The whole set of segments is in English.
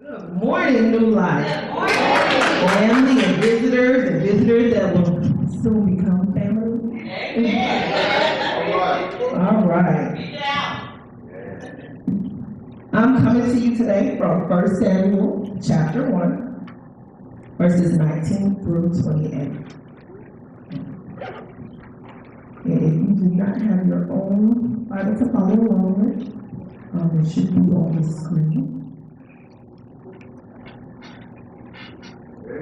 Good morning, New Life. Family and visitors that will soon become family. All right. I'm coming to you today from 1 Samuel chapter 1, verses 19 through 28. And if you do not have your own Bible to follow along with, it should be on the screen.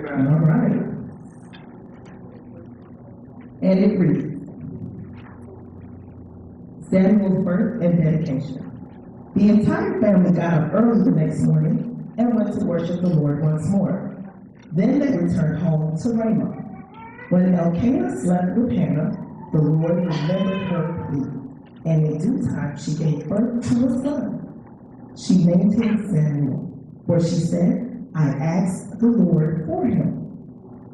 All right. And it reads, Samuel's birth and dedication. The entire family got up early the next morning and went to worship the Lord once more. Then they returned home to Ramah. When Elkanah slept with Hannah, the Lord remembered her plea, and in due time she gave birth to a son. She named him Samuel, for she said, I asked the Lord for him.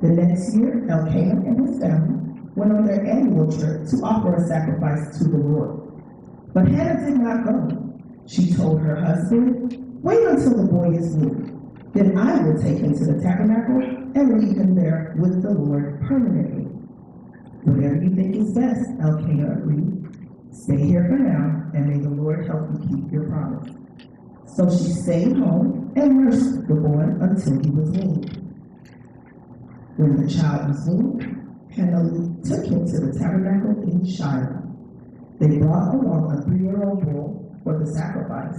The next year, Elkanah and his family went on their annual trip to offer a sacrifice to the Lord. But Hannah did not go. She told her husband, wait until the boy is weaned. Then I will take him to the tabernacle and leave him there with the Lord permanently. Whatever you think is best, Elkanah agreed. Stay here for now, and may the Lord help you keep your promise. So she stayed home and nursed the boy until he was weaned. When the child was weaned, Hannah took him to the tabernacle in Shiloh. They brought along a 3-year-old bull for the sacrifice,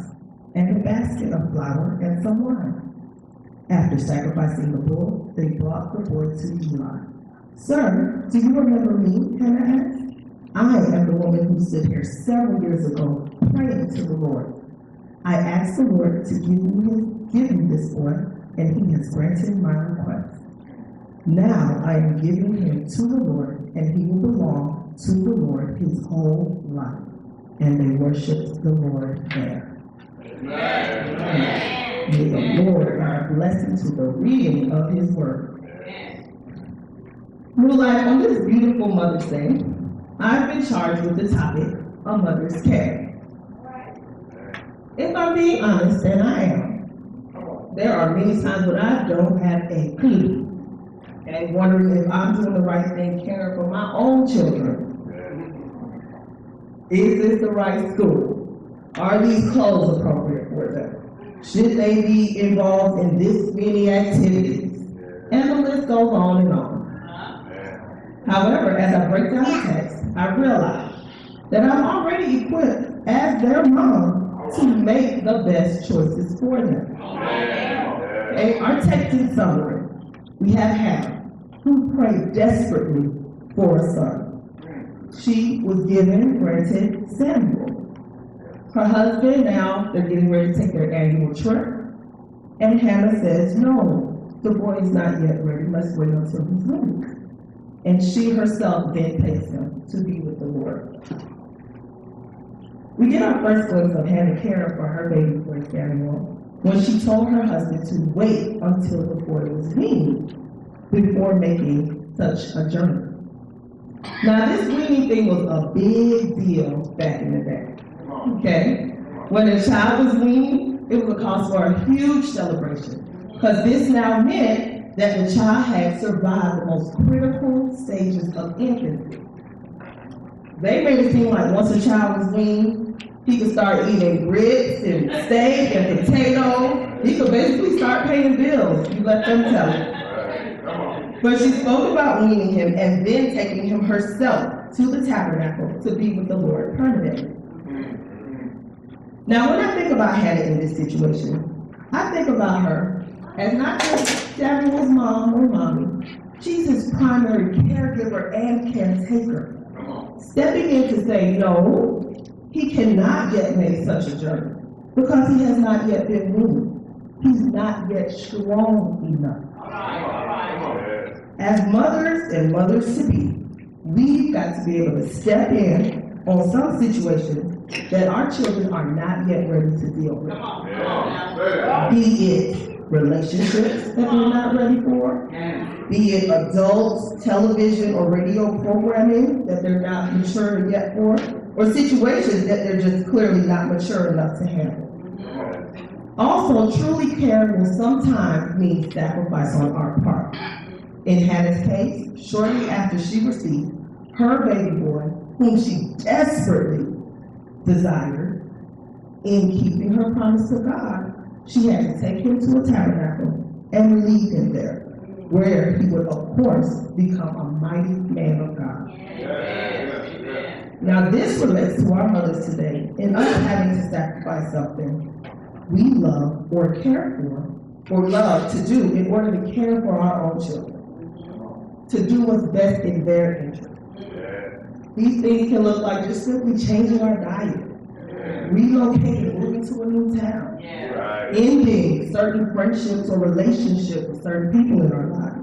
and a basket of flour and some wine. After sacrificing the bull, they brought the boy to Eli. Sir, do you remember me? Hannah asked. I am the woman who stood here several years ago praying to the Lord. I asked the Lord to give me this boy, and he has granted my request. Now I am giving him to the Lord, and he will belong to the Lord his whole life. And they worshiped the Lord there. Amen. May the Lord add a blessing to the reading of his word. New Life, on this beautiful Mother's Day, I've been charged with the topic of mother's care. If I'm being honest, and I am, there are many times when I don't have a clue and wondering if I'm doing the right thing caring for my own children. Is this the right school? Are these clothes appropriate for them? Should they be involved in this many activities? And the list goes on and on. However, as I break down the text, I realize that I'm already equipped as their mom to make the best choices for them. Okay, our text in summary, we have Hannah, who prayed desperately for a son. She was granted Samuel. Her husband, now they're getting ready to take their annual trip. And Hannah says, no, the boy is not yet ready. Let's wait until he's ready. And she herself then takes him to be with the Lord. We get our first glimpse of Hannah caring for her baby boy Samuel when she told her husband to wait until the boy was weaned before making such a journey. Now, this weaning thing was a big deal back in the day. Okay? When a child was weaned, it was a cause for a huge celebration, because this now meant that the child had survived the most critical stages of infancy. They made it seem like once a child was weaned, he could start eating grits and steak and potatoes. He could basically start paying bills. You let them tell it. But she spoke about weaning him and then taking him herself to the tabernacle to be with the Lord permanently. Now, when I think about Hannah in this situation, I think about her as not just Samuel's mom or mommy, she's his primary caregiver and caretaker. Stepping in to say, no, he cannot yet make such a journey because he has not yet been weaned. He's not yet strong enough. As mothers and mothers to be, we've got to be able to step in on some situations that our children are not yet ready to deal with. Be it relationships that they're not ready for, be it adults, television or radio programming that they're not mature yet for, or situations that they're just clearly not mature enough to handle. Also, truly caring will sometimes mean sacrifice on our part. In Hannah's case, shortly after she received her baby boy, whom she desperately desired, in keeping her promise to God, she had to take him to a tabernacle and leave him there, where he would, of course, become a mighty man of God. Now, this relates to our mothers today, in us having to sacrifice something we love or care for, or love to do in order to care for our own children, to do what's best in their interest. These things can look like just simply changing our diet, relocating, moving to a new town, ending certain friendships or relationships with certain people in our lives,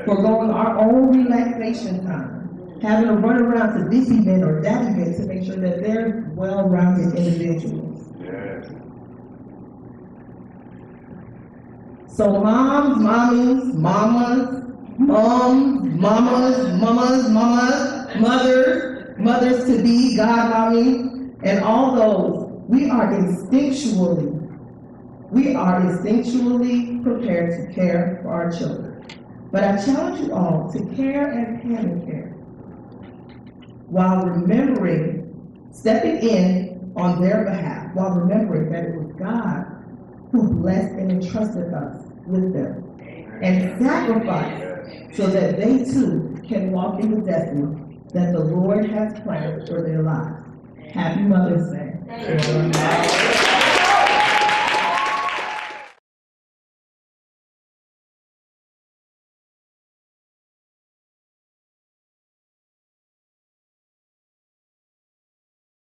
foregoing our own relaxation time, having to run around to this event or that event to make sure that they're well-rounded individuals. So moms, mommies, mamas, mothers to be, godmommy, and all those, we are instinctually prepared to care for our children. But I challenge you all to care as Hannah cared, while remembering, stepping in on their behalf, while remembering that it was God who blessed and entrusted us with them, and sacrificed so that they too can walk in the destiny that the Lord has planned for their lives. Happy Mother's Day.